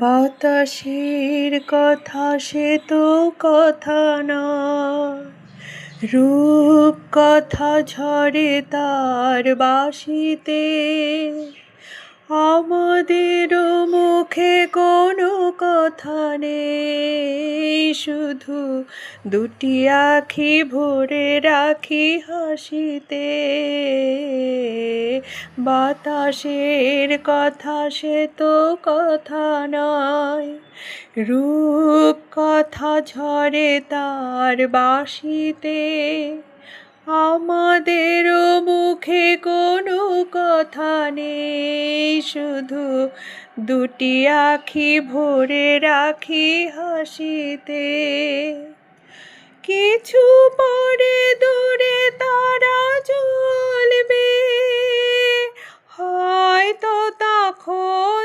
বাতাসের কথা সে তো কথা নয়, রূপ কথা ঝরে তার বাঁশিতে। আমাদেরও মুখে কোনো কথা নেই, শুধু দুটি আঁখি ভরে রাখি হাসিতে। বাতাসের কথা সে তো কথা নয়, রূপ কথা ঝরে তার বাঁশিতে। আমাদেরও মুখে কোনো কথা নেই, শুধু দুটি আঁখি ভরে রাখি হাসিতে। কিছু পরে দূরে তারা জ্বলবে, হয়তো তখন